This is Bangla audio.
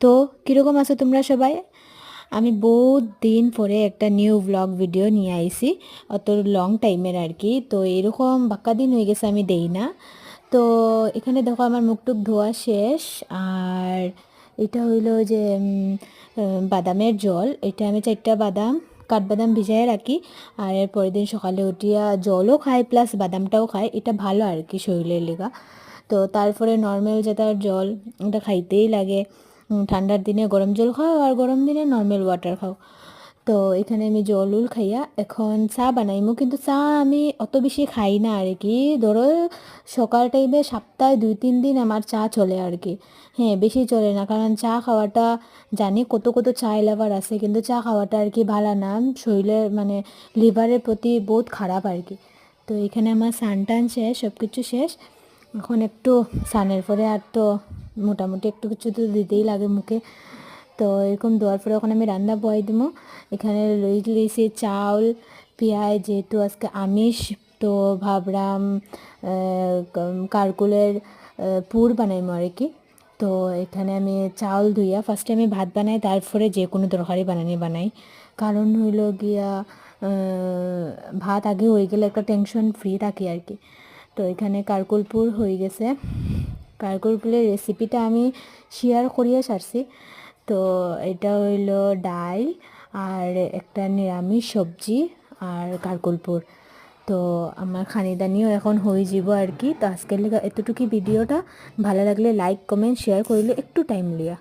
তো কীরকম আছো তোমরা সবাই? আমি বহুত দিন পরে একটা নিউ ব্লগ ভিডিও নিয়ে আইছি, অত লং টাইমের আর কি। তো এরকম বাক্কা দিন হয়ে গেছে আমি দেই না। তো এখানে দেখো আমার মুখটুক ধোয়া শেষ। আর এটা হইলো যে বাদামের জল। এটা আমি 4টা বাদাম কাঠবাদাম ভিজায় রাখি, আর এর পরের দিন সকালে উঠিয়া জলও খাই প্লাস বাদামটাও খাই। এটা ভালো আর কি শরীরের লেগা। তো তারপরে নর্মাল যেটা জল, ওটা খাইতেই লাগে। ঠান্ডার দিনে গরম জল খাও আর গরম দিনে নর্মাল ওয়াটার খাও। তো এখানে আমি জল উল খাইয়া এখন চা বানাইমু, কিন্তু চা আমি অত বেশি খাই না আর কি। ধরো সকাল টাইমে সপ্তাহে 2-3 দিন আমার চা চলে আর কি। হ্যাঁ, বেশি চলে না, কারণ চা খাওয়াটা জানি কত কত চা লাভার আছে, কিন্তু চা খাওয়াটা আর কি ভালো না, শরীরের মানে লিভারের প্রতি বহুত খারাপ আর কি। তো এখানে আমার স্নান টান শেষ, সব কিছু শেষ। এখন একটু স্নানের পরে আর তো মোটামুটি একটু কিছু তো দিতেই লাগে মুখে। তো এরকম দেওয়ার পরে ওখানে আমি রান্না বয়াই দেবো। এখানে লইছি চাউল পেঁয়াজ, যেহেতু আজকে আমিষ, তো ভাবলাম কারকুলের পুর বানাইমো আর কি। তো এখানে আমি চাউল ধুইয়া ফার্স্টে আমি ভাত বানাই, তারপরে যে কোনো তরকারি বানাই। কারণ হইল গিয়া ভাত আগে হয়ে গেলে একটা টেনশন ফ্রি থাকি আর কি। তো এখানে কারকুলপুর হয়ে গেছে। কারকুলপুরের রেসিপিটা আমি শেয়ার করিয়া ছাড়ছি। তো এটা হইল ডাল আর একটা নিরামিষ সবজি আর কারকুলপুর। তো আমার খানিদানিও এখন হয়ে যাব আর কি। তো আজকের লেগে এতটুকু ভিডিওটা। ভালো লাগলে লাইক কমেন্ট শেয়ার করিলে একটু টাইম লিয়া।